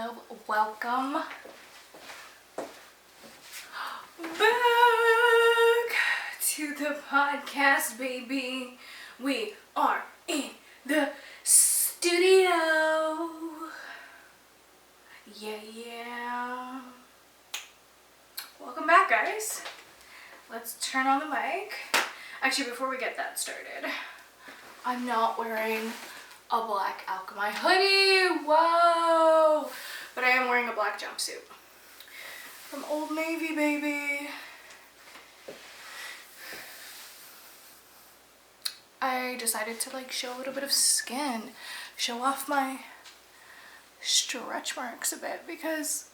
Hello, welcome back to the podcast, baby. We are in the studio. Yeah. Welcome back, guys. Let's turn on the mic. Actually, before we get that started, I'm not wearing a black Alchemy hoodie. Whoa! But I am wearing a black jumpsuit from Old Navy, baby. I decided to show a little bit of skin, show off my stretch marks a bit, because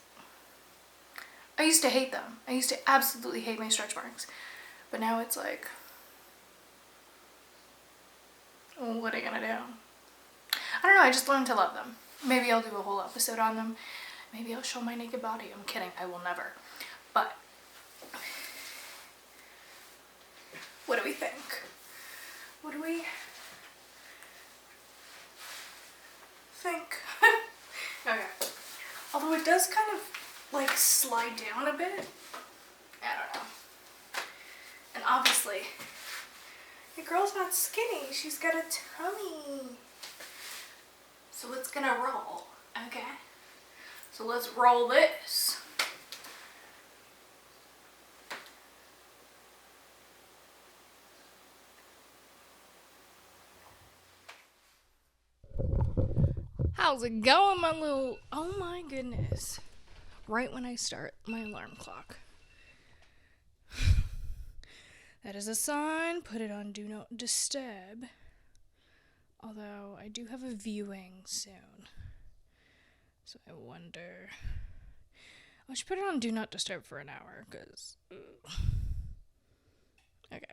I used to hate them. I used to absolutely hate my stretch marks. But now it's like, what are you gonna do? I don't know, I just learned to love them. Maybe I'll do a whole episode on them. Maybe I'll show my naked body. I'm kidding, I will never. But what do we think? What do we think? Okay. Although it does kind of slide down a bit. I don't know. And obviously, the girl's not skinny. She's got a tummy. So it's gonna roll, okay? So let's roll this. How's it going, my little... Oh my goodness. Right when I start my alarm clock. That is a sign. Put it on Do Not Disturb. Although, I do have a viewing soon. So I wonder... I should put it on Do Not Disturb for an hour, because... Okay.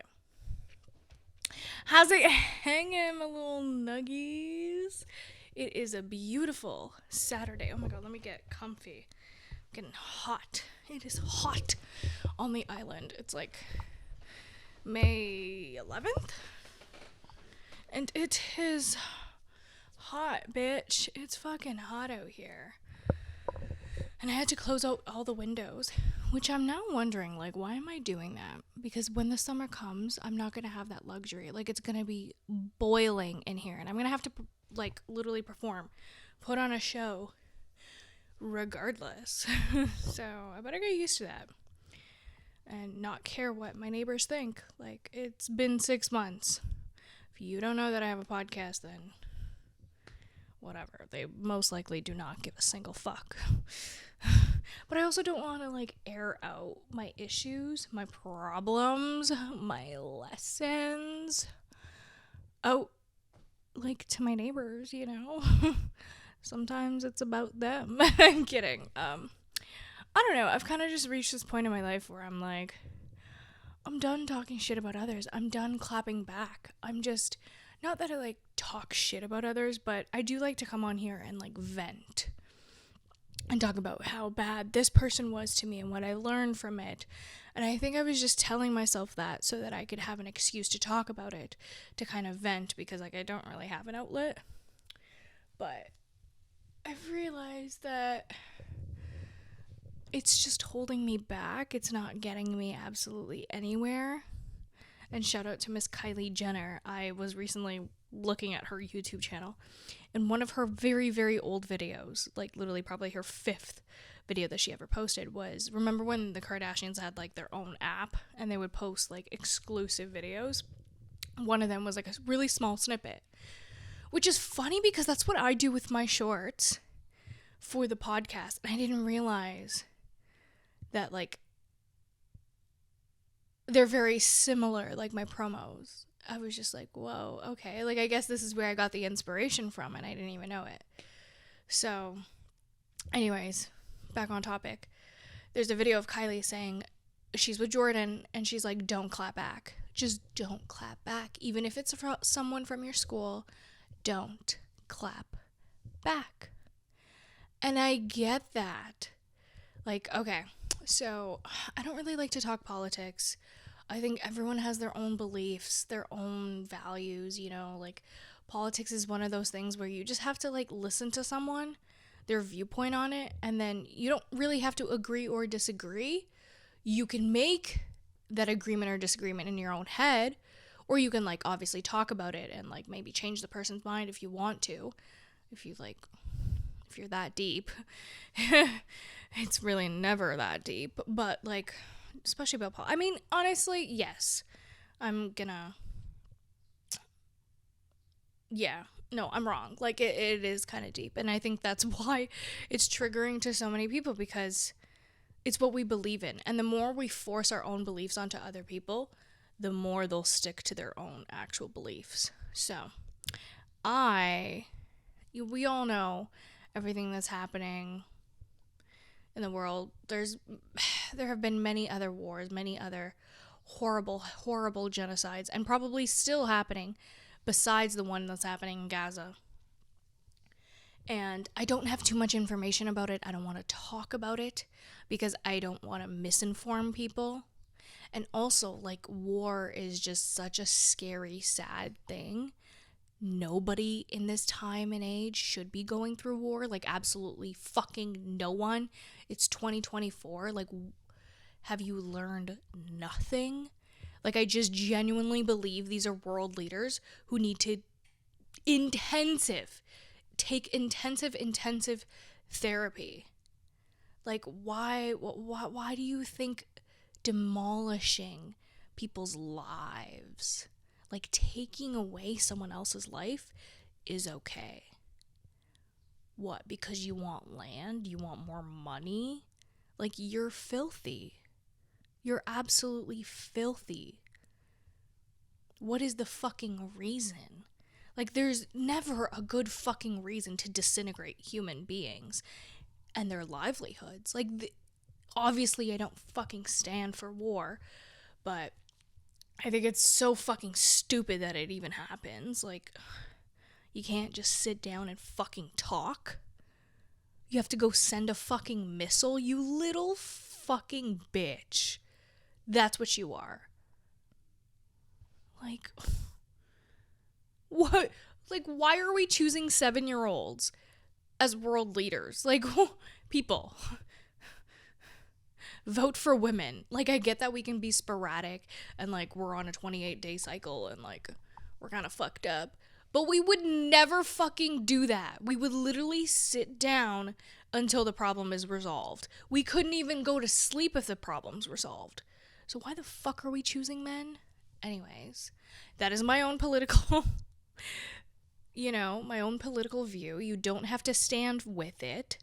How's it hanging, my little nuggies? It is a beautiful Saturday. Oh my god, let me get comfy. I'm getting hot. It is hot on the island. It's May 11th? And it is hot, bitch. It's fucking hot out here. And I had to close out all the windows, which I'm now wondering, why am I doing that? Because when the summer comes, I'm not going to have that luxury. It's going to be boiling in here, and I'm going to have to, literally perform, put on a show, regardless. So I better get used to that. And not care what my neighbors think. It's been 6 months. If you don't know that I have a podcast, then whatever. They most likely do not give a single fuck. But I also don't want to, air out my issues, my problems, my lessons out, to my neighbors, you know? Sometimes it's about them. I'm kidding. I don't know. I've kind of just reached this point in my life where I'm I'm done talking shit about others. I'm done clapping back. I'm just, not that I talk shit about others, but I do like to come on here and vent and talk about how bad this person was to me and what I learned from it. And I think I was just telling myself that so that I could have an excuse to talk about it, to kind of vent, because I don't really have an outlet. But I've realized that it's just holding me back. It's not getting me absolutely anywhere. And shout out to Miss Kylie Jenner. I was recently looking at her YouTube channel, and one of her very, very old videos, literally probably her 5th video that she ever posted, was, remember when the Kardashians had their own app and they would post exclusive videos? One of them was a really small snippet, which is funny because that's what I do with my shorts for the podcast. And I didn't realize that they're very similar, my promos. I was just whoa, okay. I guess this is where I got the inspiration from, and I didn't even know it. So, anyways, back on topic. There's a video of Kylie saying she's with Jordan, and she's don't clap back. Just don't clap back. Even if it's someone from your school, don't clap back. And I get that. Okay, so I don't really like to talk politics. I think everyone has their own beliefs, their own values, politics is one of those things where you just have to listen to someone their viewpoint on it, and then you don't really have to agree or disagree. You can make that agreement or disagreement in your own head, or you can like obviously talk about it and like maybe change the person's mind if you want to. If you're that deep. It's really never that deep, but like especially about I mean, honestly, yes. I'm gonna yeah. No, I'm wrong. Like it is kind of deep, and I think that's why it's triggering to so many people, because it's what we believe in. And the more we force our own beliefs onto other people, the more they'll stick to their own actual beliefs. So, we all know everything that's happening in the world. There have been many other wars, many other horrible, horrible genocides, and probably still happening besides the one that's happening in Gaza. And I don't have too much information about it. I don't want to talk about it because I don't want to misinform people. And also, like, war is just such a scary, sad thing. Nobody in this time and age should be going through war. Like, absolutely fucking no one. It's 2024. Like, have you learned nothing? Like, I just genuinely believe these are world leaders who need to take intensive therapy. Like, why do you think demolishing people's lives, like taking away someone else's life, is okay? What, because you want land? You want more money? Like, you're filthy. You're absolutely filthy. What is the fucking reason? Like, there's never a good fucking reason to disintegrate human beings and their livelihoods. Like, obviously I don't fucking stand for war, but I think it's so fucking stupid that it even happens. Like, you can't just sit down and fucking talk. You have to go send a fucking missile, you little fucking bitch. That's what you are. Like, what? Like, why are we choosing 7-year-olds as world leaders? Like, people, vote for women. Like, I get that we can be sporadic and like we're on a 28-day cycle and like we're kind of fucked up, but we would never fucking do that. We would literally sit down until the problem is resolved. We couldn't even go to sleep if the problem's resolved. So why the fuck are we choosing men? Anyways, that is my own political my own political view. You don't have to stand with it.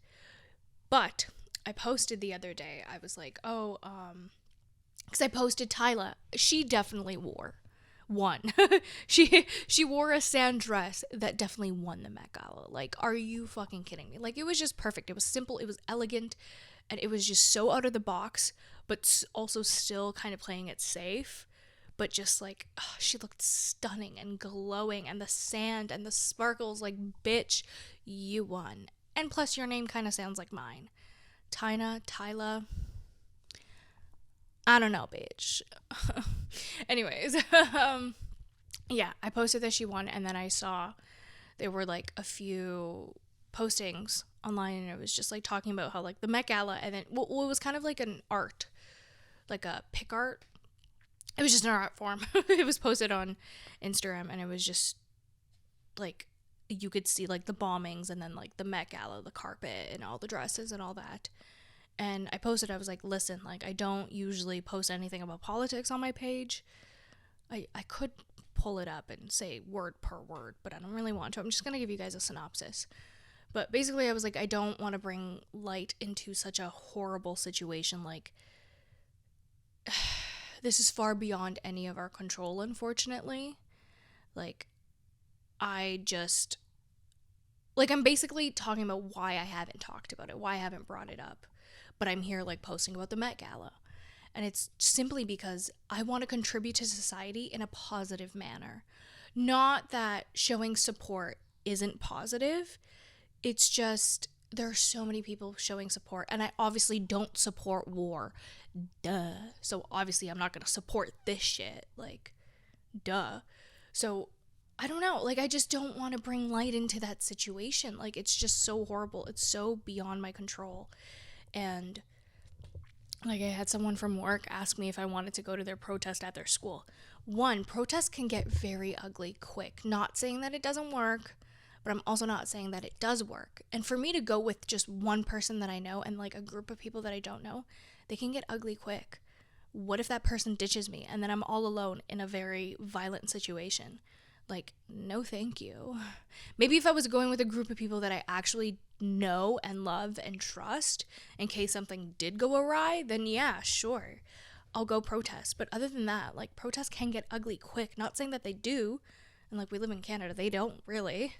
But I posted the other day, I was like, because I posted Tyla. She definitely won. She wore a sand dress that definitely won the Met Gala. Like, are you fucking kidding me? Like, it was just perfect. It was simple, it was elegant, and it was just so out of the box, but also still kind of playing it safe. But just like, she looked stunning and glowing, and the sand and the sparkles, like, bitch, you won. And plus your name kind of sounds like mine. Tyla. I don't know, bitch. Anyways, yeah, I posted that she won, and then I saw there were like a few postings online, and it was just like talking about how like the Met Gala, and then it was kind of like an art, like a pic art. It was just an art form. It was posted on Instagram, and it was just like you could see like the bombings and then like the Met Gala, the carpet and all the dresses and all that. And I posted, I was like, listen, like, I don't usually post anything about politics on my page. I could pull it up and say word per word, but I don't really want to. I'm just going to give you guys a synopsis. But basically I was like, I don't want to bring light into such a horrible situation. Like, this is far beyond any of our control, unfortunately. Like, I'm basically talking about why I haven't talked about it, why I haven't brought it up. But I'm here, like, posting about the Met Gala. And it's simply because I want to contribute to society in a positive manner. Not that showing support isn't positive. It's just there are so many people showing support, and I obviously don't support war. Duh. So obviously I'm not going to support this shit. Like, duh. So I don't know, like, I just don't want to bring light into that situation. Like, it's just so horrible. It's so beyond my control. And, like, I had someone from work ask me if I wanted to go to their protest at their school. One, protests can get very ugly quick. Not saying that it doesn't work, but I'm also not saying that it does work. And for me to go with just one person that I know and, like, a group of people that I don't know, they can get ugly quick. What if that person ditches me and then I'm all alone in a very violent situation? Like, no thank you. Maybe if I was going with a group of people that I actually know and love and trust in case something did go awry, then yeah, sure, I'll go protest. But other than that, like, protests can get ugly quick. Not saying that they do, and like, we live in Canada, they don't really,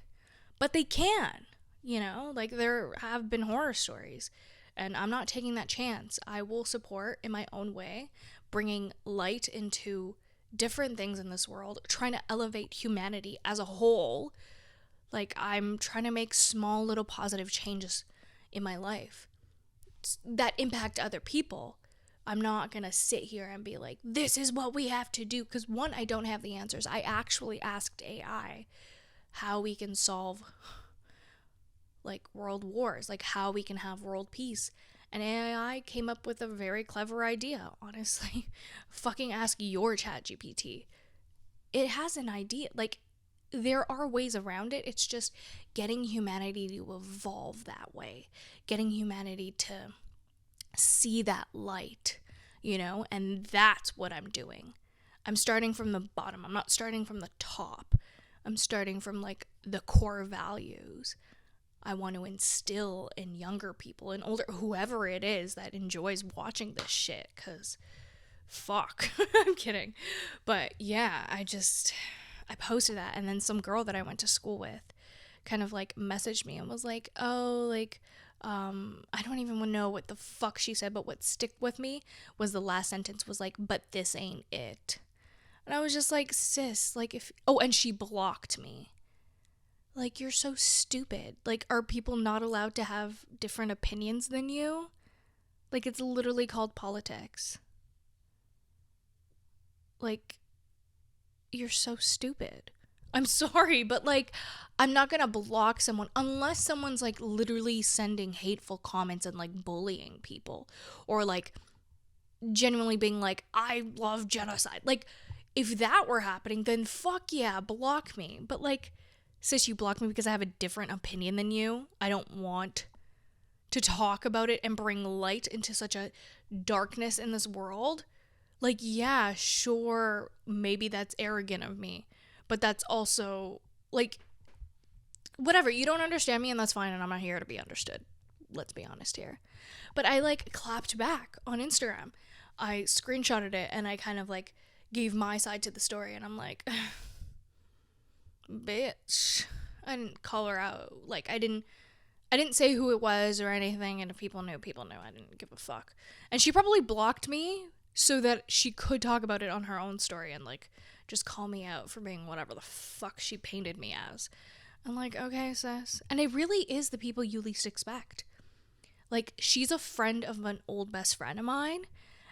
but they can, you know? Like, there have been horror stories, and I'm not taking that chance. I will support in my own way, bringing light into different things in this world, trying to elevate humanity as a whole. Like, I'm trying to make small little positive changes in my life that impact other people. I'm not gonna sit here and be like, this is what we have to do, because one, I don't have the answers. I actually asked AI how we can solve, like, world wars, like how we can have world peace. And AI came up with a very clever idea, honestly. Fucking ask your ChatGPT. It has an idea. Like, there are ways around it. It's just getting humanity to evolve that way. Getting humanity to see that light, you know? And that's what I'm doing. I'm starting from the bottom. I'm not starting from the top. I'm starting from, like, the core values I want to instill in younger people and older, whoever it is that enjoys watching this shit, because fuck. I'm kidding. But yeah, I posted that, and then some girl that I went to school with kind of, like, messaged me and was like, oh, like, I don't even know what the fuck she said, but what stick with me was the last sentence was like, but this ain't it. And I was just like, sis, like, and she blocked me. Like, you're so stupid. Like, are people not allowed to have different opinions than you? Like, it's literally called politics. Like, you're so stupid. I'm sorry, but, like, I'm not gonna block someone unless someone's, like, literally sending hateful comments and, like, bullying people. Or, like, genuinely being like, I love genocide. Like, if that were happening, then fuck yeah, block me. But, like, sis, you block me because I have a different opinion than you. I don't want to talk about it and bring light into such a darkness in this world. Like, yeah, sure, maybe that's arrogant of me, but that's also, like, whatever. You don't understand me, and that's fine, and I'm not here to be understood. Let's be honest here. But I, like, clapped back on Instagram. I screenshotted it, and I kind of, like, gave my side to the story, and I'm like, bitch. I didn't call her out. Like, I didn't say who it was or anything, and if people knew, people knew. I didn't give a fuck. And she probably blocked me so that she could talk about it on her own story and, like, just call me out for being whatever the fuck she painted me as. I'm like, okay, sis. And it really is the people you least expect. Like, she's a friend of an old best friend of mine,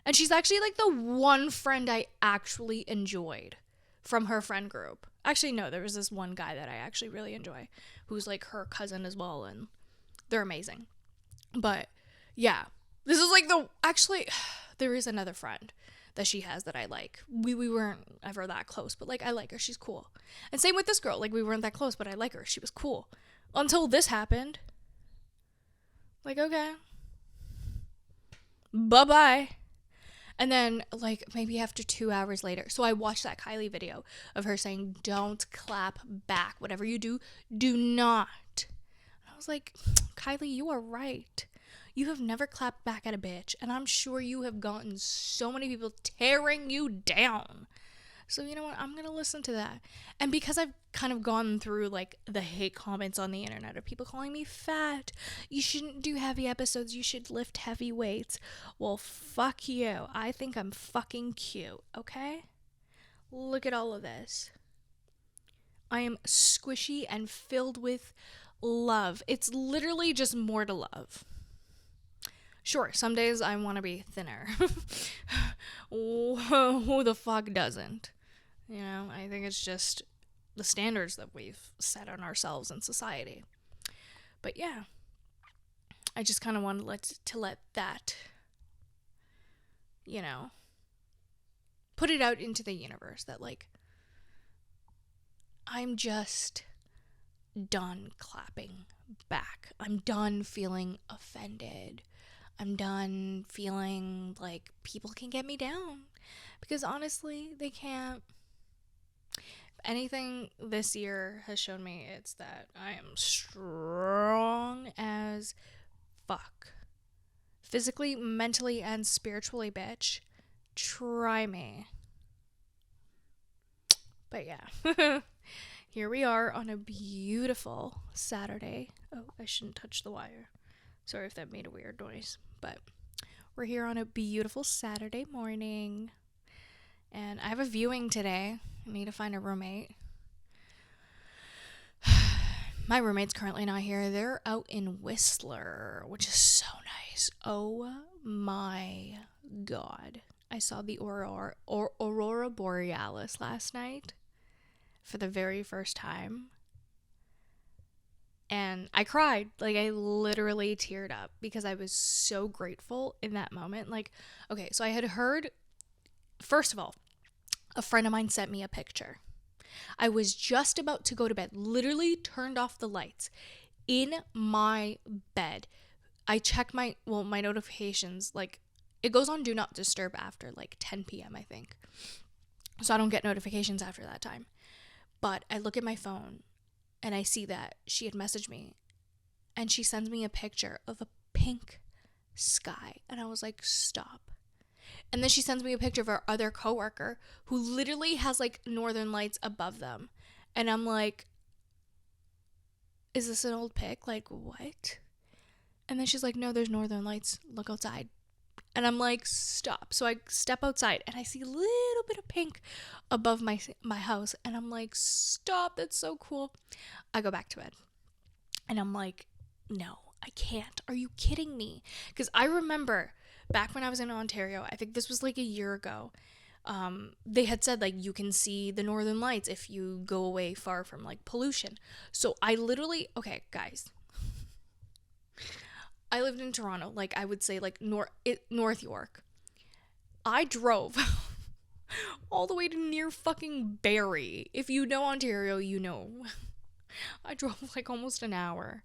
and she's actually, like, the one friend I actually enjoyed from her friend group. Actually, no, there was this one guy that I actually really enjoy, who's, like, her cousin as well, and they're amazing. But, yeah, this is, like, actually, there is another friend that she has that I like. We weren't ever that close, but, like, I like her. She's cool. And same with this girl. Like, we weren't that close, but I like her. She was cool. Until this happened. Like, okay. Bye-bye. And then, like, maybe after 2 hours later, so I watched that Kylie video of her saying, don't clap back. Whatever you do, do not. And I was like, Kylie, you are right. You have never clapped back at a bitch, and I'm sure you have gotten so many people tearing you down. So, you know what? I'm going to listen to that. And because I've kind of gone through, like, the hate comments on the internet of people calling me fat, you shouldn't do heavy episodes, you should lift heavy weights. Well, fuck you. I think I'm fucking cute, okay? Look at all of this. I am squishy and filled with love. It's literally just more to love. Sure, some days I want to be thinner. Who the fuck doesn't? You know, I think it's just the standards that we've set on ourselves in society. But yeah, I just kind of wanted to let that, put it out into the universe that, like, I'm just done clapping back. I'm done feeling offended. I'm done feeling like people can get me down. Because honestly, they can't. If anything this year has shown me, it's that I am strong as fuck. Physically, mentally, and spiritually, bitch. Try me. But yeah. Here we are on a beautiful Saturday. Oh, I shouldn't touch the wire. Sorry if that made a weird noise. But we're here on a beautiful Saturday morning. And I have a viewing today. I need to find a roommate. My roommate's currently not here. They're out in Whistler, which is so nice. Oh my god. I saw the Aurora Borealis last night for the very first time. And I cried. Like, I literally teared up because I was so grateful in that moment. Like, okay, so I had heard, first of all, a friend of mine sent me a picture. I was just about to go to bed, literally turned off the lights in my bed. I checked my notifications, like, it goes on Do Not Disturb after, like, 10 p.m., I think. So I don't get notifications after that time. But I look at my phone, and I see that she had messaged me, and she sends me a picture of a pink sky. And I was like, stop. And then she sends me a picture of our other coworker who literally has, like, northern lights above them. And I'm like, is this an old pic? Like, what? And then she's like, no, there's northern lights. Look outside. And I'm like, stop. So I step outside and I see a little bit of pink above my house. And I'm like, stop. That's so cool. I go back to bed. And I'm like, no, I can't. Are you kidding me? Because I remember back when I was in Ontario, I think this was like a year ago, they had said, like, you can see the northern lights if you go away far from, like, pollution. So I literally, okay, guys, I lived in Toronto, like, I would say, like, North York. I drove all the way to near fucking Barrie. If you know Ontario, you know. I drove, like, almost an hour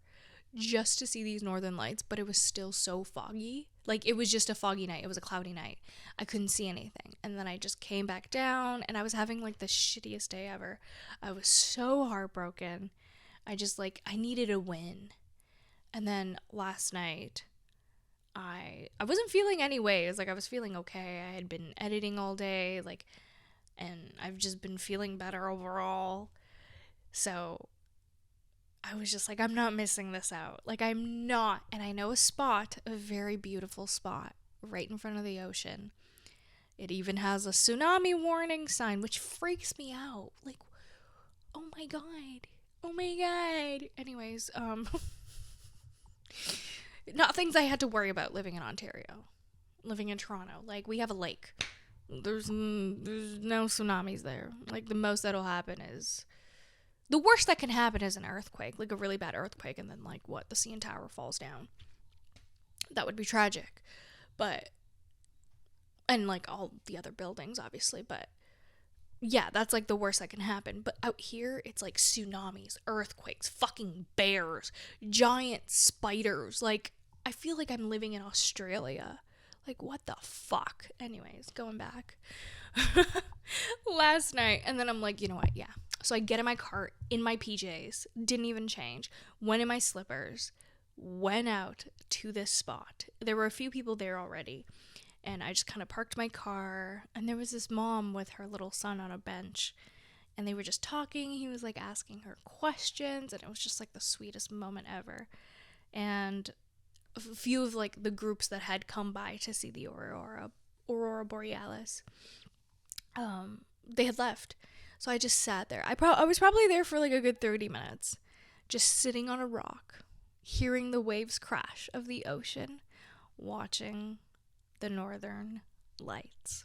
just to see these northern lights, but it was still so foggy. Like, it was just a foggy night. It was a cloudy night. I couldn't see anything. And then I just came back down, and I was having, like, the shittiest day ever. I was so heartbroken. I just, like, I needed a win. And then last night, I wasn't feeling any ways. Like, I was feeling okay. I had been editing all day, like, and I've just been feeling better overall. So I was just like, I'm not missing this out. Like, I'm not. And I know a spot, a very beautiful spot, right in front of the ocean. It even has a tsunami warning sign, which freaks me out. Like, oh my god. Oh my god. Anyways, not things I had to worry about living in Ontario. Living in Toronto. Like, we have a lake. There's no tsunamis there. Like, the most that'll happen is, the worst that can happen is an earthquake, like a really bad earthquake, and then, like, what, the CN Tower falls down. That would be tragic. But, and, like, all the other buildings, obviously, but yeah, that's, like, the worst that can happen. But out here, it's, like, tsunamis, earthquakes, fucking bears, giant spiders. Like, I feel like I'm living in Australia. Like, what the fuck? Anyways, going back. Last night, and then I'm like, you know what? Yeah. So I get in my cart, in my PJs, didn't even change, went in my slippers, went out to this spot. There were a few people there already. And I just kind of parked my car, and there was this mom with her little son on a bench, and they were just talking. He was, like, asking her questions, and it was just, like, the sweetest moment ever. And a few of, like, the groups that had come by to see the Aurora Borealis, they had left. So I just sat there. I was probably there for, like, a good 30 minutes, just sitting on a rock, hearing the waves crash of the ocean, watching the northern lights.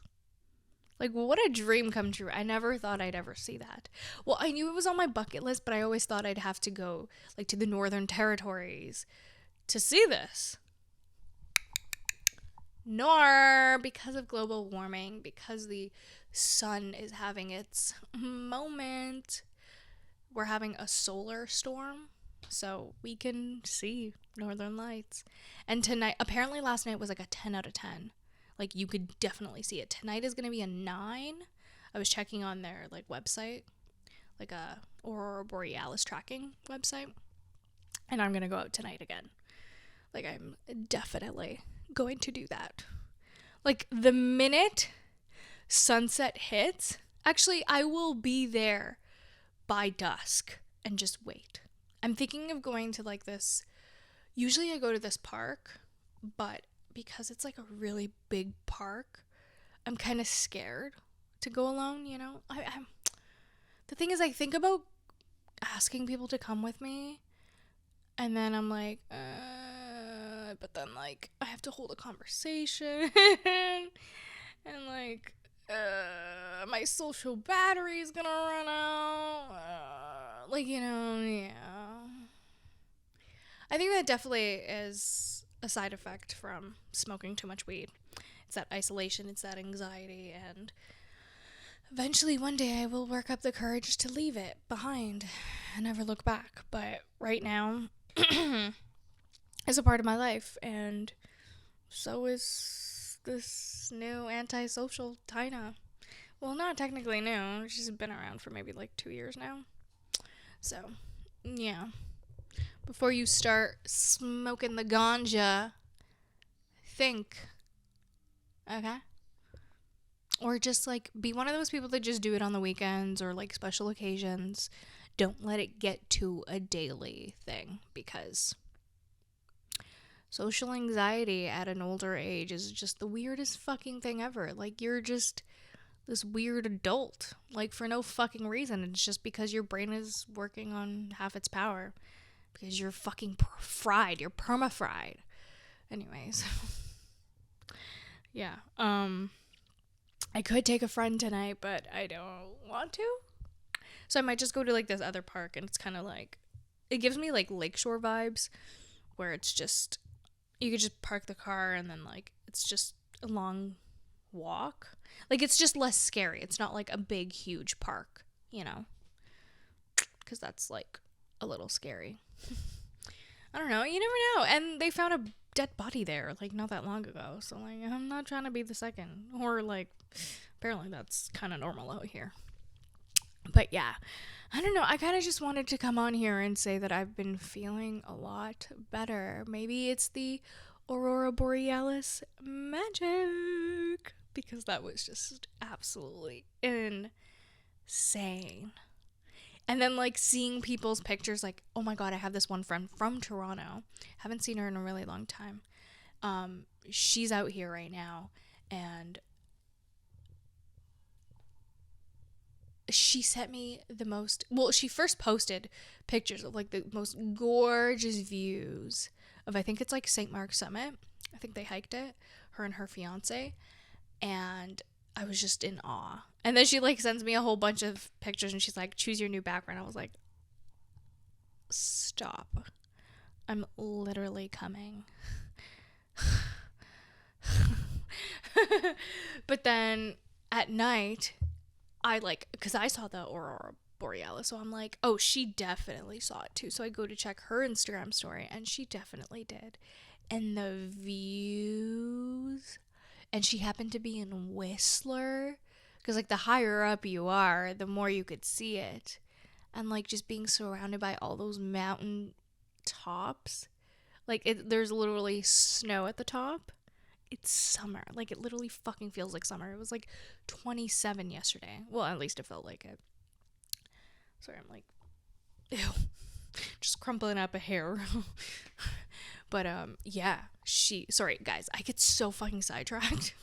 Like, what a dream come true. I never thought I'd ever see that. Well, I knew it was on my bucket list, but I always thought I'd have to go, like, to the Northern Territories to see this. Nor because of global warming, because the sun is having its moment. We're having a solar storm, so we can see Northern Lights. And tonight, apparently last night was like a 10 out of 10. Like, you could definitely see it. Tonight is going to be a 9. I was checking on their, like, website, like a Aurora Borealis tracking website. And I'm going to go out tonight again. Like, I'm definitely going to do that. Like, the minute sunset hits, actually, I will be there by dusk and just wait. I'm thinking of going to, like, this. Usually I go to this park, but because it's like a really big park, I'm kind of scared to go alone, you know? The thing is, I think about asking people to come with me, and then I'm like, but then, like, I have to hold a conversation, and, like, my social battery's gonna run out, like, you know, yeah. I think that definitely is a side effect from smoking too much weed. It's that isolation, it's that anxiety, and eventually one day I will work up the courage to leave it behind and never look back. But right now, it's a part of my life, and so is this new antisocial Tina. Well, not technically new. She's been around for maybe like 2 years now. So, yeah. Before you start smoking the ganja, think. Okay? Or just, like, be one of those people that just do it on the weekends or, like, special occasions. Don't let it get to a daily thing, because social anxiety at an older age is just the weirdest fucking thing ever. Like, you're just this weird adult, like, for no fucking reason. It's just because your brain is working on half its power. Because you're fucking fried. You're perma-fried. Anyways. Yeah. I could take a friend tonight, but I don't want to. So I might just go to, like, this other park, and it's kind of like, it gives me, like, lakeshore vibes, where it's just, you could just park the car, and then, like, it's just a long walk. Like, it's just less scary. It's not, like, a big, huge park, you know? Because that's, like, a little scary. I don't know. You never know. And they found a dead body there, like, not that long ago. So, like, I'm not trying to be the second. Or, like, apparently that's kind of normal out here. But, yeah. I don't know. I kind of just wanted to come on here and say that I've been feeling a lot better. Maybe it's the Aurora Borealis magic. Because that was just absolutely insane. And then, like, seeing people's pictures, like, oh my god, I have this one friend from Toronto. Haven't seen her in a really long time. She's out here right now, and she sent me the most, well, she first posted pictures of, like, the most gorgeous views of, I think it's, like, St. Mark's Summit. I think they hiked it, her and her fiance, and I was just in awe. And then she, like, sends me a whole bunch of pictures, and she's like, choose your new background. I was like, stop. I'm literally coming. But then at night, I, like, because I saw the Aurora Borealis, so I'm like, oh, she definitely saw it too. So I go to check her Instagram story, and she definitely did. And the views, and she happened to be in Whistler, because, like, the higher up you are, the more you could see it. And, like, just being surrounded by all those mountain tops, like, there's literally snow at the top. It's summer. Like, it literally fucking feels like summer. It was, like, 27 yesterday. Well, at least it felt like it. Sorry, I'm like, ew. Just crumpling up a hair. But, yeah. Sorry, guys. I get so fucking sidetracked.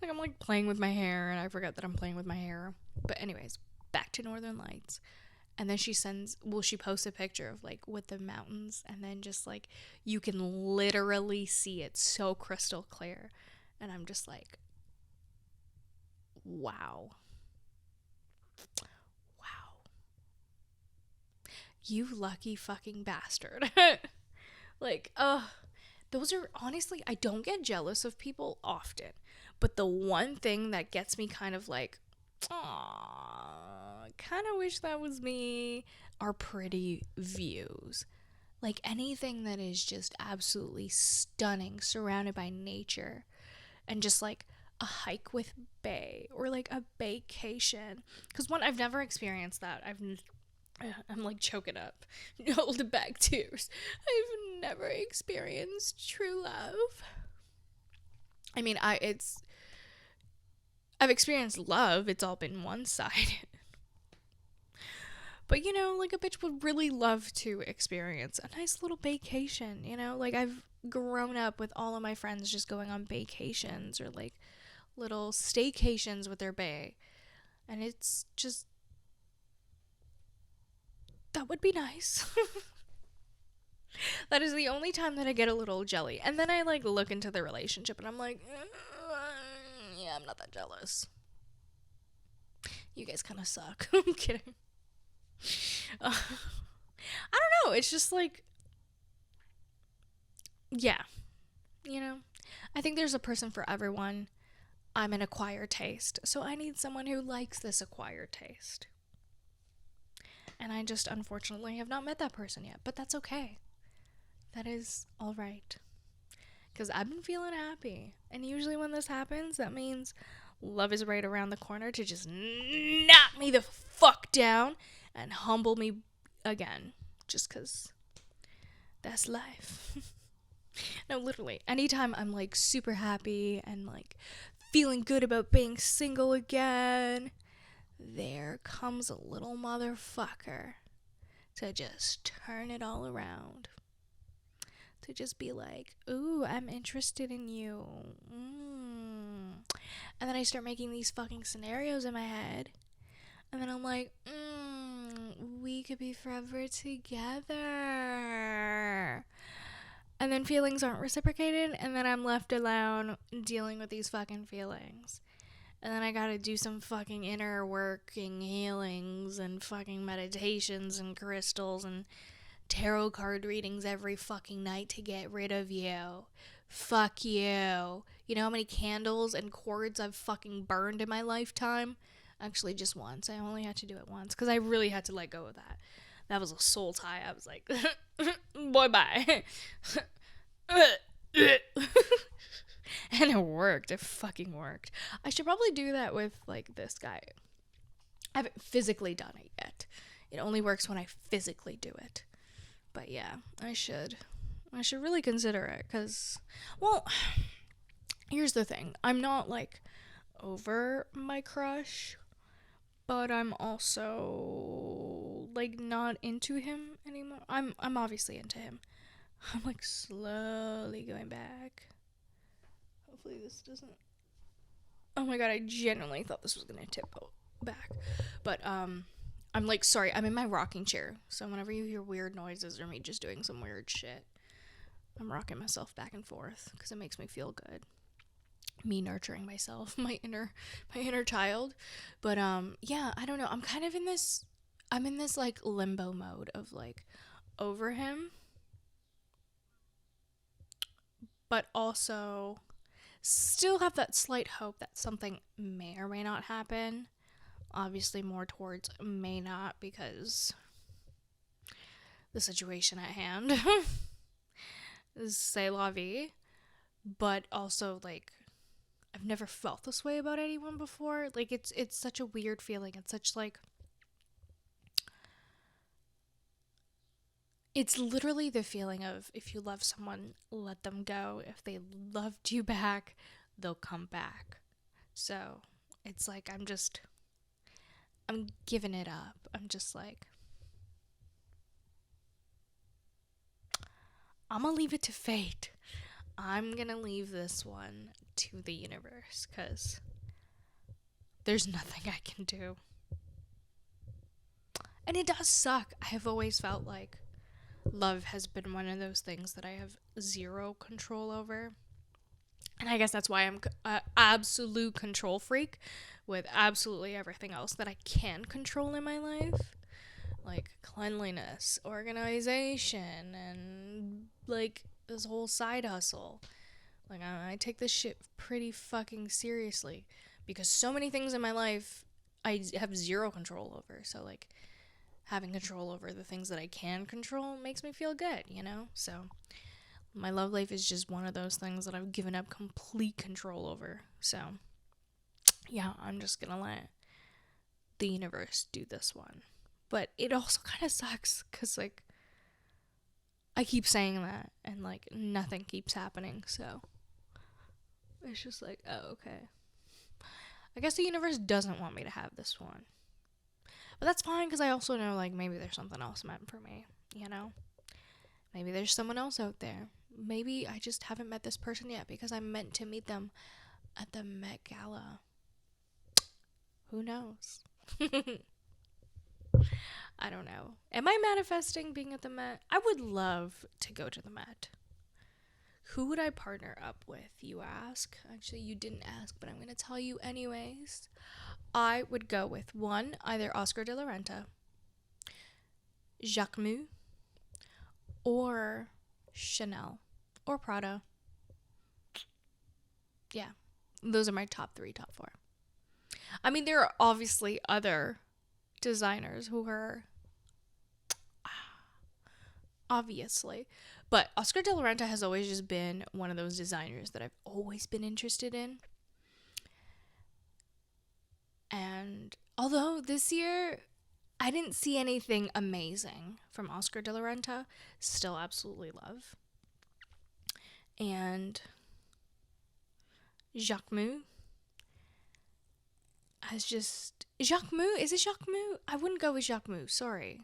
Like, I'm, like, playing with my hair, and I forget that I'm playing with my hair. But anyways, back to Northern Lights. And then she posts a picture of, like, with the mountains, and then just, like, you can literally see it so crystal clear. And I'm just like, Wow. Wow. You lucky fucking bastard. Like, those are, honestly, I don't get jealous of people often. But the one thing that gets me kind of like, aw, kind of wish that was me, are pretty views. Like anything that is just absolutely stunning, surrounded by nature, and just like a hike with bay or like a vacation. Because one, I've never experienced that. I'm like choking up, holding back tears. I've never experienced true love. I mean, I've experienced love. It's all been one-sided. But, you know, like a bitch would really love to experience a nice little vacation, you know? Like I've grown up with all of my friends just going on vacations or like little staycations with their bae. And it's just, that would be nice. That is the only time that I get a little jelly. And then I like look into the relationship and I'm like, yeah, I'm not that jealous. You guys kind of suck. I'm kidding. I don't know. It's just like, yeah, you know, I think there's a person for everyone. I'm an acquired taste, so I need someone who likes this acquired taste. And I just unfortunately have not met that person yet, but that's okay. That is all right. Because I've been feeling happy. And usually when this happens, that means love is right around the corner to just knock me the fuck down and humble me again. Just because that's life. No, literally. Anytime I'm like super happy and like feeling good about being single again, there comes a little motherfucker to just turn it all around. To just be like, ooh, I'm interested in you. And then I start making these fucking scenarios in my head. And then I'm like, we could be forever together. And then feelings aren't reciprocated. And then I'm left alone dealing with these fucking feelings. And then I gotta do some fucking inner working healings and fucking meditations and crystals and tarot card readings every fucking night to get rid of you. Fuck you. You know how many candles and cords I've fucking burned in my lifetime? Actually, just once. I only had to do it once because I really had to let go of that. That was a soul tie. I was like, boy, bye. And it worked. It fucking worked. I should probably do that with, like, this guy. I haven't physically done it yet. It only works when I physically do it. But yeah, I should really consider it, because, well, here's the thing. I'm not, like, over my crush, but I'm also, like, not into him anymore. I'm obviously into him. I'm, like, slowly going back. Hopefully this doesn't... Oh my god, I genuinely thought this was gonna tip back. But, I'm like, sorry, I'm in my rocking chair. So whenever you hear weird noises or me just doing some weird shit, I'm rocking myself back and forth because it makes me feel good. Me nurturing myself, my inner child. But, yeah, I don't know. I'm kind of in this, like, limbo mode of, like, over him. But also still have that slight hope that something may or may not happen. Obviously more towards may not, because the situation at hand is c'est la vie. But also, like, I've never felt this way about anyone before. Like, it's such a weird feeling. It's such, like, it's literally the feeling of, if you love someone, let them go. If they loved you back, they'll come back. So it's like I'm giving it up. I'm just like, I'm gonna leave it to fate. I'm gonna leave this one to the universe, because there's nothing I can do. And it does suck. I have always felt like love has been one of those things that I have zero control over. And I guess that's why I'm an absolute control freak with absolutely everything else that I can control in my life. Like cleanliness, organization, and like this whole side hustle. Like I take this shit pretty fucking seriously because so many things in my life I have zero control over. So like having control over the things that I can control makes me feel good, you know? So my love life is just one of those things that I've given up complete control over. So yeah, I'm just gonna let the universe do this one. But it also kind of sucks because like I keep saying that and like nothing keeps happening. So it's just like, oh, okay. I guess the universe doesn't want me to have this one. But that's fine because I also know like maybe there's something else meant for me, you know? Maybe there's someone else out there. Maybe I just haven't met this person yet because I'm meant to meet them at the Met Gala. Who knows? I don't know. Am I manifesting being at the Met? I would love to go to the Met. Who would I partner up with, you ask? Actually, you didn't ask, but I'm going to tell you anyways. I would go with one, either Oscar de la Renta, Jacquemus, or Chanel, or Prada. Yeah, those are my top 3, top 4. I mean, there are obviously other designers who are obviously, but Oscar de la Renta has always just been one of those designers that I've always been interested in. And although this year I didn't see anything amazing from Oscar de la Renta, still absolutely love. And Jacquemus has just... Jacquemus? Is it Jacquemus? I wouldn't go with Jacquemus, sorry.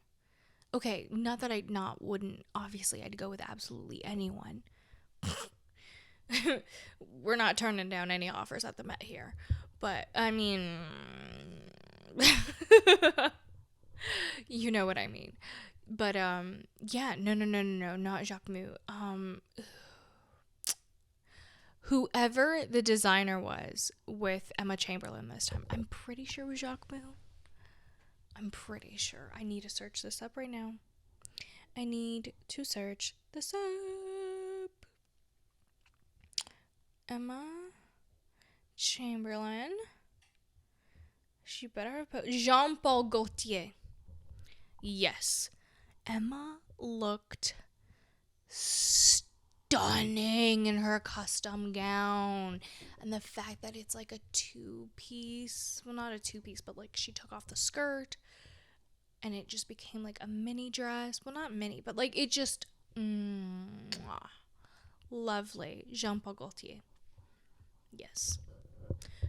Okay, not that I wouldn't. Obviously, I'd go with absolutely anyone. We're not turning down any offers at the Met here. But, I mean... you know what I mean. But, yeah, no, not Jacquemus. Whoever the designer was with Emma Chamberlain this time, I'm pretty sure it was Jacquemus. I'm pretty sure. I need to search this up right now. I need to search this up. Emma Chamberlain. She better have put Jean-Paul Gaultier. Yes. Emma looked stunning in her custom gown. And the fact that it's like a 2-piece. Well, not a 2-piece, but like she took off the skirt. And it just became like a mini dress. Well, not mini, but like it just... lovely. Jean-Paul Gaultier. Yes.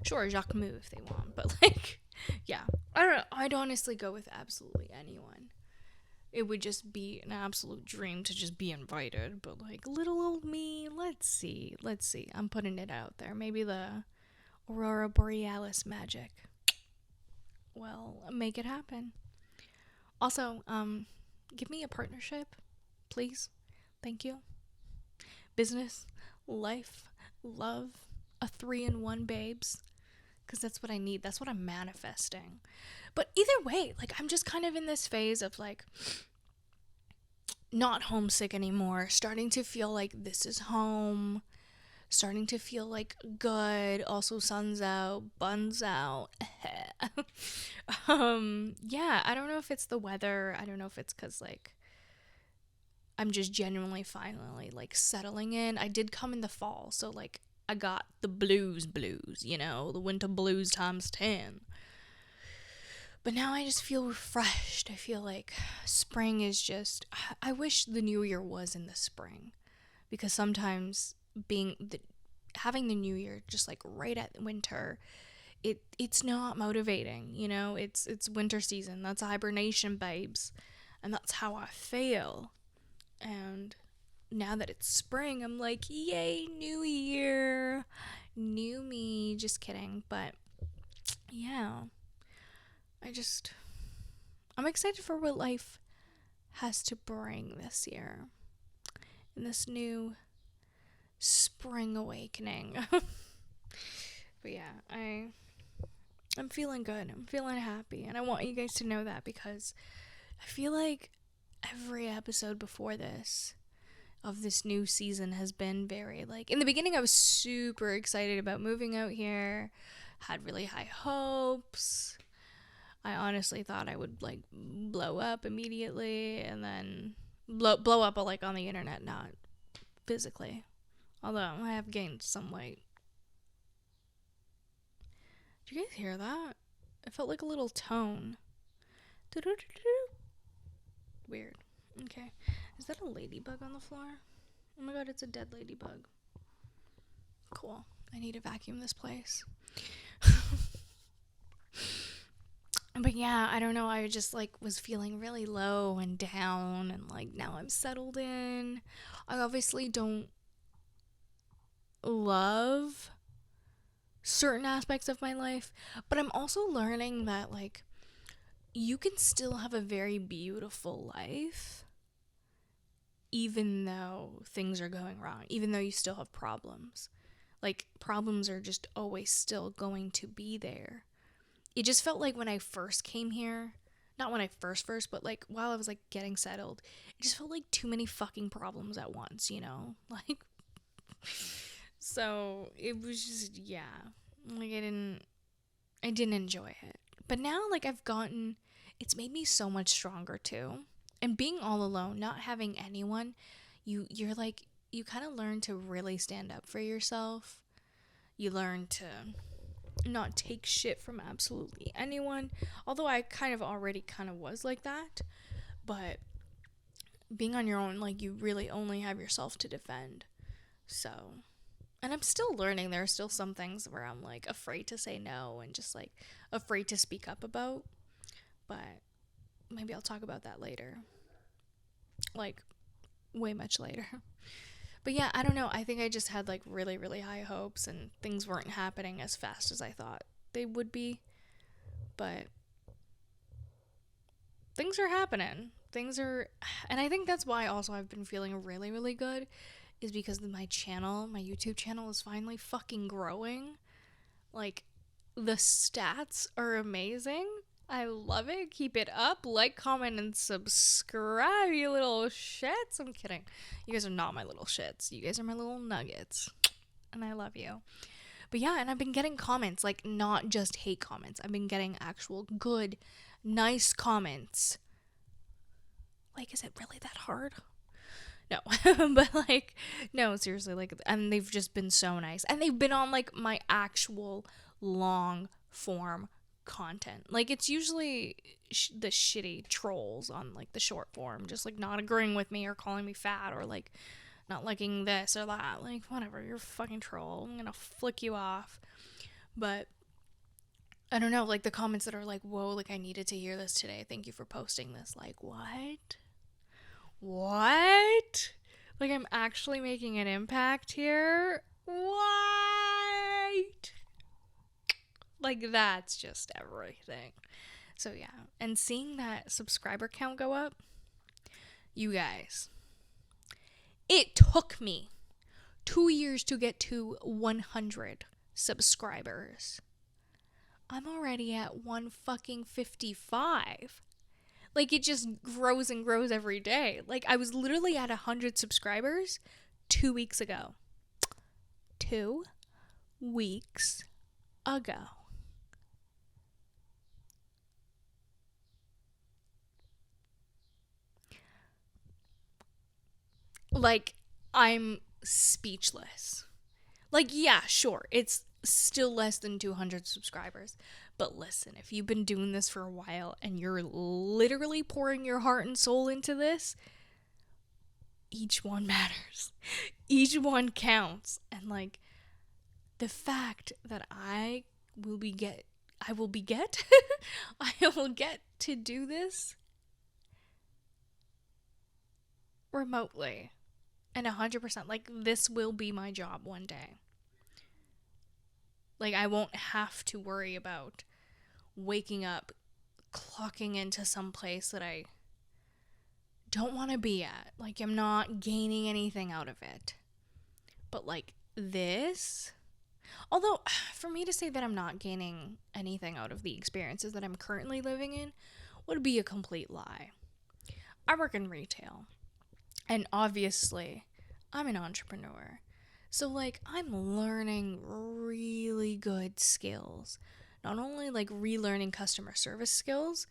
Sure, Jacquemus if they want. But like, yeah. I don't know. I'd honestly go with absolutely anyone. It would just be an absolute dream to just be invited. But like, little old me, let's see. I'm putting it out there. Maybe the Aurora Borealis magic. Well, make it happen. Also, give me a partnership, please. Thank you. Business, life, love, a 3-in-1 babes. Because that's what I need. That's what I'm manifesting. But either way, like, I'm just kind of in this phase of, like, not homesick anymore. Starting to feel like this is home. Starting to feel, like, good. Also, sun's out. Buns out. Yeah, I don't know if it's the weather. I don't know if it's because, like, I'm just genuinely finally, like, settling in. I did come in the fall, so, like, I got the blues, you know, the winter blues times 10. But now I just feel refreshed. I feel like spring is just... I wish the new year was in the spring. Because sometimes having the new year just, like, right at winter... It's not motivating, you know? It's winter season. That's hibernation, babes. And that's how I feel. And now that it's spring, I'm like, yay, new year. New me. Just kidding. But, yeah. I'm excited for what life has to bring this year. In this new spring awakening. But yeah, I'm feeling good. I'm feeling happy, and I want you guys to know that, because I feel like every episode before this of this new season has been very, like, in the beginning I was super excited about moving out here, had really high hopes. I honestly thought I would, like, blow up immediately, and then blow up, like, on the internet, not physically. Although I have gained some weight. Did you guys hear that? It felt like a little tone. Weird. Okay. Is that a ladybug on the floor? Oh my god, it's a dead ladybug. Cool. I need to vacuum this place. But yeah, I don't know. I just, like, was feeling really low and down, and, like, now I'm settled in. I obviously don't love certain aspects of my life, but I'm also learning that, like, you can still have a very beautiful life even though things are going wrong, even though you still have problems. Like, problems are just always still going to be there. It just felt like when I first came here, not when I first, but, like, while I was, like, getting settled, it just felt like too many fucking problems at once, you know? Like, so it was just, yeah, like, I didn't enjoy it. But now, like, it's made me so much stronger too. And being all alone, not having anyone, you're like, you kind of learn to really stand up for yourself. You learn to not take shit from absolutely anyone. Although I kind of already kind of was like that. But being on your own, like, you really only have yourself to defend. So, and I'm still learning. There are still some things where I'm, like, afraid to say no and just, like, afraid to speak up about. But maybe I'll talk about that later. Like, way much later. But yeah, I don't know. I think I just had, like, really, really high hopes, and things weren't happening as fast as I thought they would be. But things are happening. And I think that's why also I've been feeling really, really good, is because my YouTube channel is finally fucking growing. Like, the stats are amazing. I love it. Keep it up. Like, comment, and subscribe, you little shits. I'm kidding. You guys are not my little shits. You guys are my little nuggets. And I love you. But yeah, and I've been getting comments, like, not just hate comments. I've been getting actual good, nice comments. Like, is it really that hard? No. But, like, no, seriously, like, and they've just been so nice. And they've been on, like, my actual long form content. Like, it's usually the shitty trolls on, like, the short form, just, like, not agreeing with me or calling me fat or, like, not liking this or that. Like, whatever, you're a fucking troll. I'm gonna flick you off. But I don't know, like, the comments that are like, whoa, like, I needed to hear this today. Thank you for posting this. Like, what? What? Like, I'm actually making an impact here? What? Like, that's just everything. So yeah, and seeing that subscriber count go up, you guys, it took me 2 years to get to 100 subscribers. I'm already at 155. Like, it just grows and grows every day. Like, I was literally at 100 subscribers 2 weeks ago. 2 weeks ago. Like, I'm speechless. Like, yeah, sure, it's still less than 200 subscribers. But listen, if you've been doing this for a while and you're literally pouring your heart and soul into this, each one matters. Each one counts. And, like, the fact that I will get to do this remotely and 100%. Like, this will be my job one day. Like, I won't have to worry about waking up, clocking into some place that I don't want to be at. Like, I'm not gaining anything out of it. But like this, although for me to say that I'm not gaining anything out of the experiences that I'm currently living in would be a complete lie. I work in retail, and obviously I'm an entrepreneur. So like I'm learning really good skills. Not only like relearning customer service skills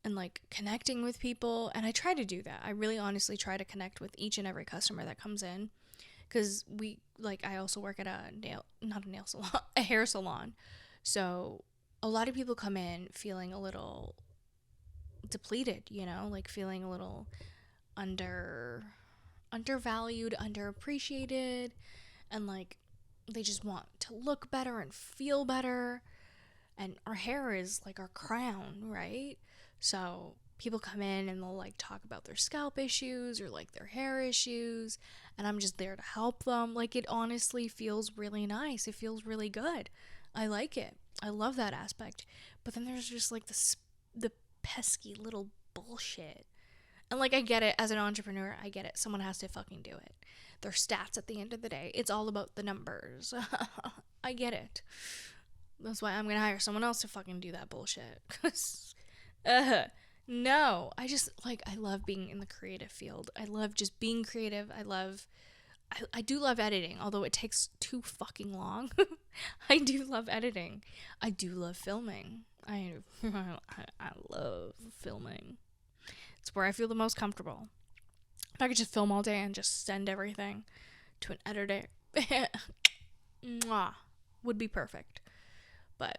and like connecting with people, and I try to do that. I really honestly try to connect with each and every customer that comes in, because I also work at not a nail salon, a hair salon. So a lot of people come in feeling a little depleted, like feeling a little undervalued, underappreciated, and like they just want to look better and feel better. And our hair is like our crown, right? So people come in and they'll like talk about their scalp issues or like their hair issues, and I'm just there to help them. Like, it honestly feels really nice. It feels really good. I like it. I love that aspect. But then there's just like the pesky little bullshit. And like, I get it, as an entrepreneur, I get it. Someone has to fucking do it. Their stats at the end of the day. It's all about the numbers. I get it. That's why I'm gonna hire someone else to fucking do that bullshit. Cause, no, I love being in the creative field. I love just being creative. I do love editing, although it takes too fucking long. I do love editing. I do love filming. I love filming. It's where I feel the most comfortable. If I could just film all day and just send everything to an editor, mwah, would be perfect. But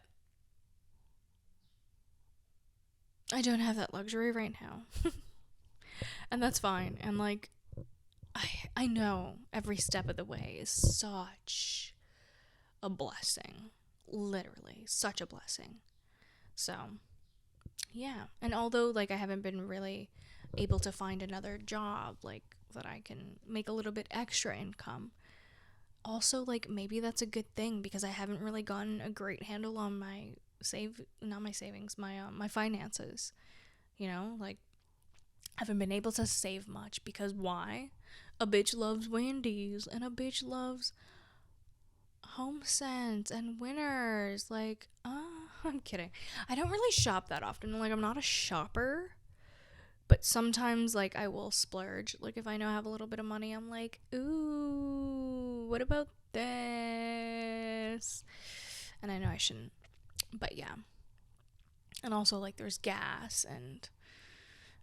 I don't have that luxury right now. And that's fine. And like, I know every step of the way is such a blessing. Literally, such a blessing. So, yeah. And although like I haven't been really able to find another job like that I can make a little bit extra income, also like maybe that's a good thing, because I haven't really gotten a great handle on my my finances. Like, I haven't been able to save much, because why? A bitch loves Wendy's, and a bitch loves HomeSense and Winners. Like, I'm kidding. I don't really shop that often. Like, I'm not a shopper. But sometimes, like, I will splurge. Like, if I know I have a little bit of money, I'm like, ooh, what about this? And I know I shouldn't. But yeah. And also, like, there's gas and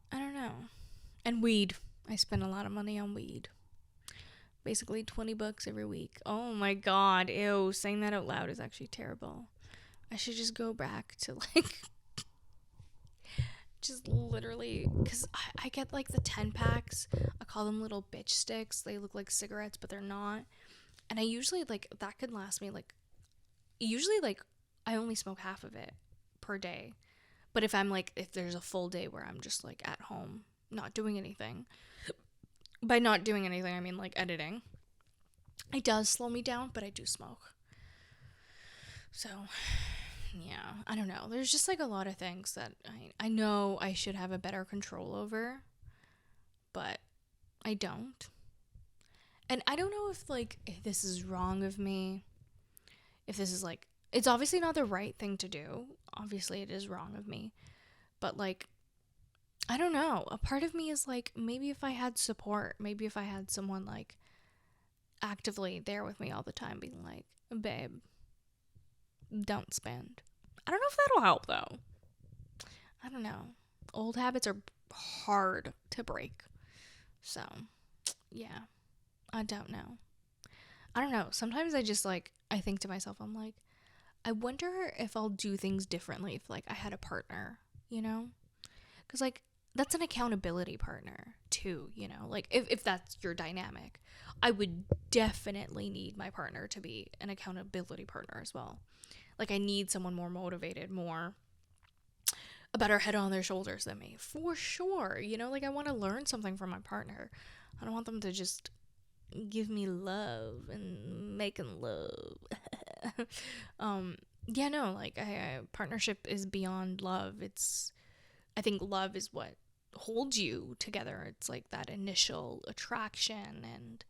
I don't know. And weed. I spend a lot of money on weed. Basically $20 every week. Oh my god. Ew. Saying that out loud is actually terrible. I should just go back to, like, just literally, because I get like the 10 packs. I call them little bitch sticks. They look like cigarettes, but they're not. And I usually, like, that could last me like, usually like I only smoke half of it per day. But if there's a full day where I'm just like at home not doing anything, by not doing anything I mean like editing, it does slow me down, but I do smoke. So yeah, I don't know. There's just like a lot of things that I know I should have a better control over, but I don't. And I don't know if this is wrong of me, if this is like, it's obviously not the right thing to do. Obviously it is wrong of me. But like, I don't know. A part of me is like, maybe if I had support, maybe if I had someone like actively there with me all the time being like, babe, don't spend. I don't know if that'll help though. I don't know. Old habits are hard to break. So, yeah. I don't know. I don't know. Sometimes I just like, I think to myself, I'm like, I wonder if I'll do things differently if like I had a partner, Because like, that's an accountability partner too, Like, if that's your dynamic, I would definitely need my partner to be an accountability partner as well. Like, I need someone more motivated, more a better head on their shoulders than me, for sure. Like, I want to learn something from my partner. I don't want them to just give me love and making love. Yeah, no, like, partnership is beyond love. I think love is what holds you together. It's like that initial attraction and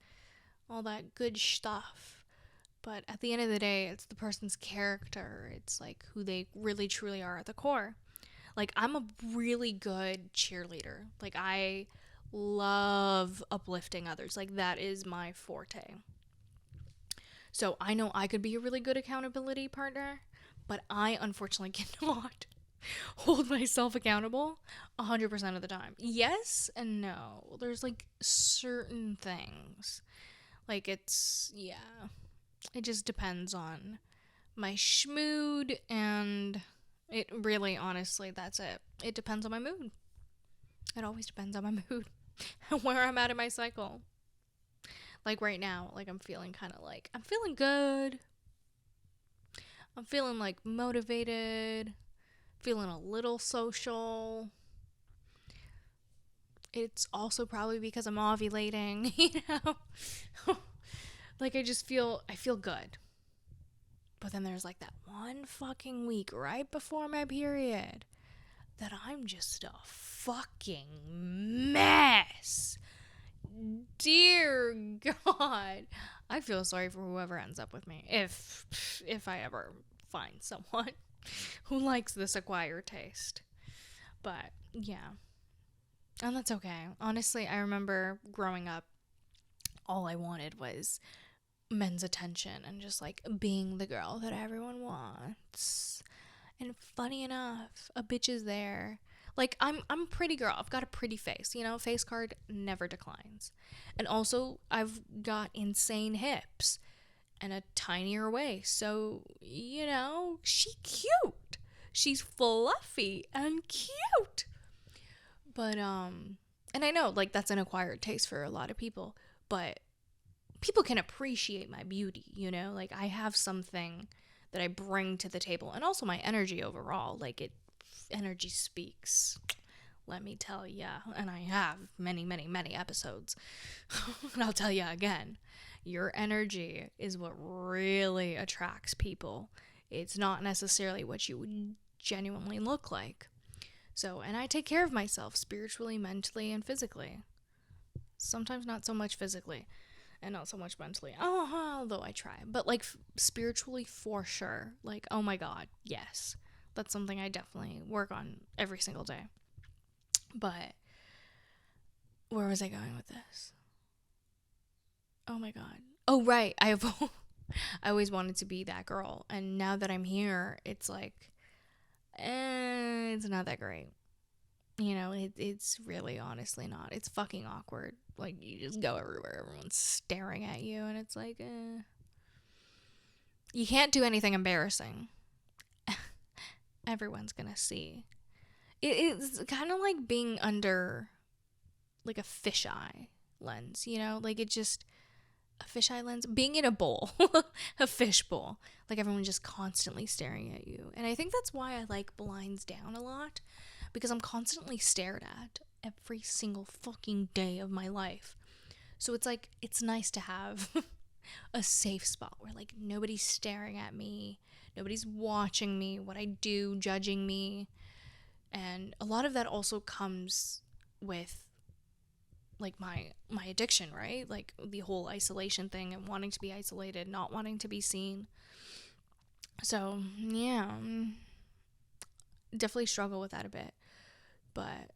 all that good stuff. But at the end of the day, it's the person's character. It's like who they really truly are at the core. Like, I'm a really good cheerleader. Like, I love uplifting others. Like, that is my forte. So I know I could be a really good accountability partner, but I unfortunately cannot hold myself accountable 100% of the time. Yes and no. There's like certain things. Like, yeah. It just depends on my schmood, and it really, honestly, that's it. It depends on my mood. It always depends on my mood and where I'm at in my cycle. Like right now, like I'm feeling I'm feeling good. I'm feeling like motivated, feeling a little social. It's also probably because I'm ovulating, you know? Like I feel good. But then there's like that one fucking week right before my period that I'm just a fucking mess. Dear God. I feel sorry for whoever ends up with me, if I ever find someone who likes this acquired taste. But yeah. And that's okay. Honestly, I remember growing up, all I wanted was men's attention and just like being the girl that everyone wants. And funny enough, a bitch is there. Like, I'm a pretty girl. I've got a pretty face, you know? Face card never declines. And also, I've got insane hips and a tinier waist. So, you know, she's cute. She's fluffy and cute. But and I know like that's an acquired taste for a lot of people, but people can appreciate my beauty, you know? Like, I have something that I bring to the table, and also my energy overall. Like, energy speaks, let me tell ya. And I have many, many, many episodes. And I'll tell you again, your energy is what really attracts people. It's not necessarily what you would genuinely look like. So, and I take care of myself spiritually, mentally, and physically. Sometimes not so much physically, and not so much mentally. Although I try. But like spiritually, for sure. Like, oh my God, yes. That's something I definitely work on every single day. But where was I going with this? Oh my God. Oh, right. I always wanted to be that girl. And now that I'm here, it's like, it's not that great. You know, it's really honestly not. It's fucking awkward. Like, you just go everywhere, everyone's staring at you, and it's like, You can't do anything embarrassing. Everyone's gonna see. It's kind of like being under, like, a fisheye lens, you know? Like, a fisheye lens, being in a bowl, a fish bowl. Like, everyone's just constantly staring at you. And I think that's why I like Blinds Down a lot, because I'm constantly stared at every single fucking day of my life. So it's like, it's nice to have a safe spot where like nobody's staring at me, nobody's watching me, what I do, judging me. And a lot of that also comes with like my addiction, right? Like the whole isolation thing and wanting to be isolated, not wanting to be seen. So yeah, definitely struggle with that a bit. But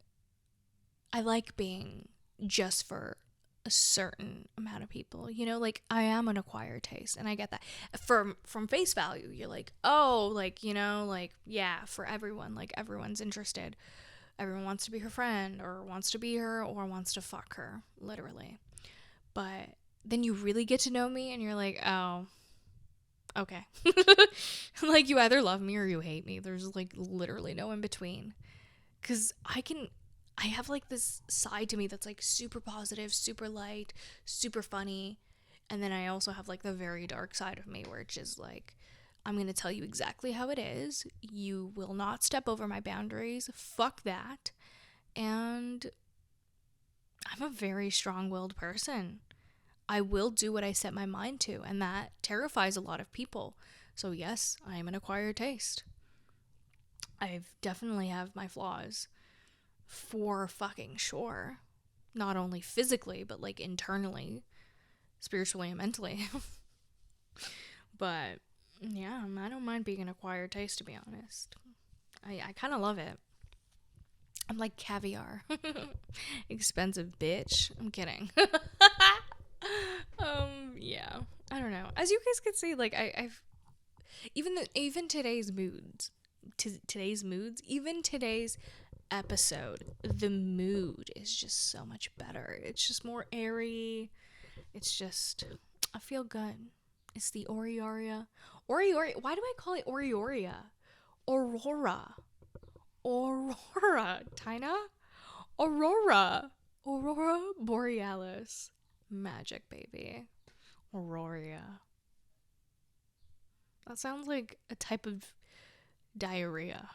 I like being just for a certain amount of people, you know? Like, I am an acquired taste, and I get that. From face value, you're like, oh, like, you know, like, yeah, for everyone, like, everyone's interested. Everyone wants to be her friend, or wants to be her, or wants to fuck her, literally. But then you really get to know me, and you're like, oh, okay. Like, you either love me or you hate me. There's, like, literally no in between. Because I have like this side to me that's like super positive, super light, super funny. And then I also have like the very dark side of me where it's just like, I'm going to tell you exactly how it is. You will not step over my boundaries. Fuck that. And I'm a very strong-willed person. I will do what I set my mind to, and that terrifies a lot of people. So yes, I am an acquired taste. I've definitely have my flaws, for fucking sure. Not only physically, but like internally. spiritually and mentally. But yeah, I don't mind being an acquired taste, to be honest. I kind of love it. I'm like caviar. Expensive bitch. I'm kidding. Yeah. I don't know. As you guys can see, like I've even today's moods, even today's episode, the mood is just so much better. It's just more airy. It's just, I feel good. It's the Orioria. Orioria. Why do I call it Orioria? Aurora. Tina? Aurora Borealis. Magic, baby. Aurora. That sounds like a type of diarrhea.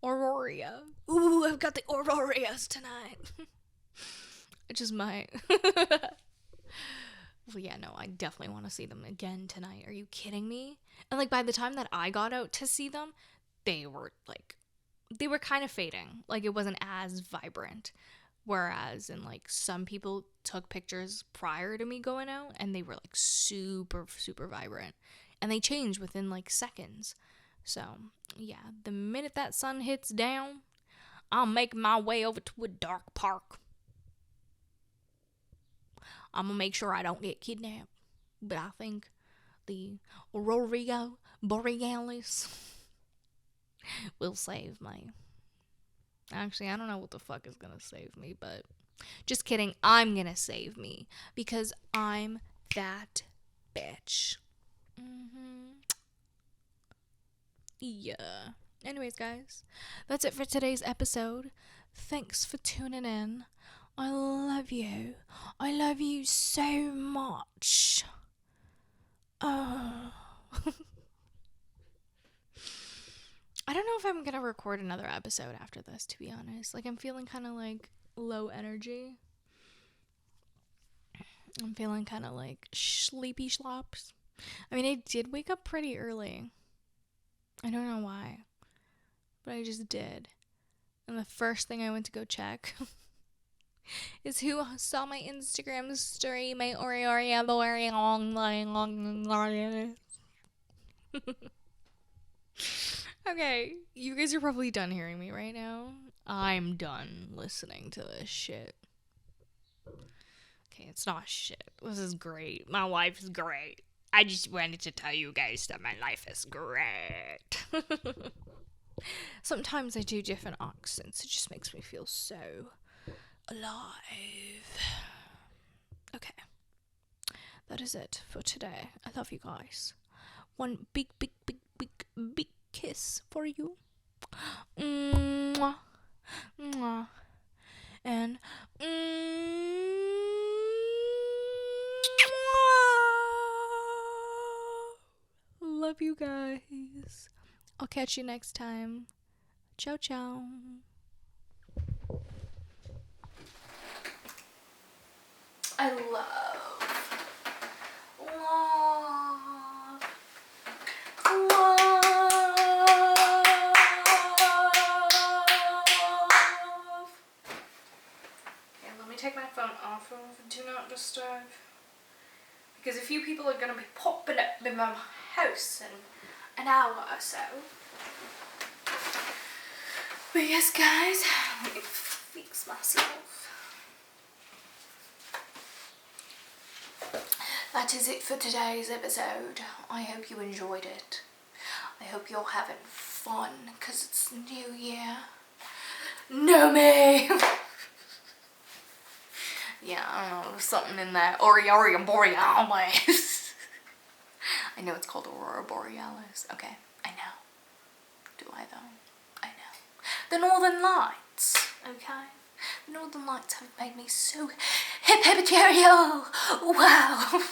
Aurora. Ooh, I've got the Aurorias tonight. I just might. Well, yeah, no, I definitely want to see them again tonight. Are you kidding me? And like by the time that I got out to see them, they were kind of fading. Like it wasn't as vibrant. Whereas in like some people took pictures prior to me going out and they were like super, super vibrant. And they changed within like seconds. So yeah, the minute that sun hits down, I'll make my way over to a dark park. I'm gonna make sure I don't get kidnapped. But I think the Aurora Borealis will save me. Actually, I don't know what the fuck is gonna save me, but just kidding. I'm gonna save me because I'm that bitch. Yeah. Anyways, guys, that's it for today's episode. Thanks for tuning in. I love you. I love you so much. Oh. I don't know if I'm gonna record another episode after this, to be honest. Like, I'm feeling kind of like low energy. I'm feeling kind of like sleepy slops. I mean, I did wake up pretty early. I don't know why, but I just did. And the first thing I went to go check is who saw my Instagram story, my Aurora Borealis. Okay, you guys are probably done hearing me right now. I'm done listening to this shit. Okay, it's not shit. This is great. My life is great. I just wanted to tell you guys that my life is great. Sometimes I do different accents. It just makes me feel so alive. Okay. That is it for today. I love you guys. One big, big, big, big, big kiss for you. Mwah. Mwah. And love you guys. I'll catch you next time. Ciao, ciao. I love. Okay, let me take my phone off of Do Not Disturb. Because a few people are going to be popping up in my house in an hour or so. But yes, guys, let me fix myself. That is it for today's episode. I hope you enjoyed it. I hope you're having fun, because it's New Year. Know me! Yeah, I don't know, there's something in that Aurora Borealis. I know it's called Aurora Borealis. Okay, I know. Do I though? I know. The Northern Lights, okay? The Northern Lights have made me so hip-hip-terial. Wow.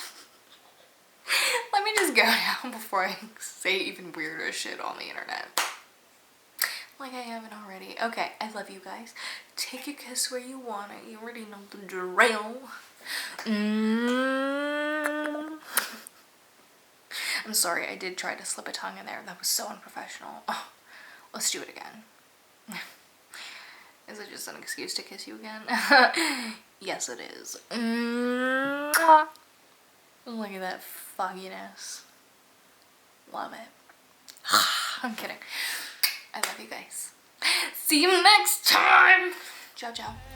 Let me just go now before I say even weirder shit on the internet. Like I haven't already. Okay, I love you guys. Take a kiss where you want it. You already know the drill. I'm sorry, I did try to slip a tongue in there. That was so unprofessional. Oh, let's do it again. Is it just an excuse to kiss you again? Yes, it is. Look at that fogginess. Love it. I'm kidding. I love you guys. See you next time. Ciao, ciao.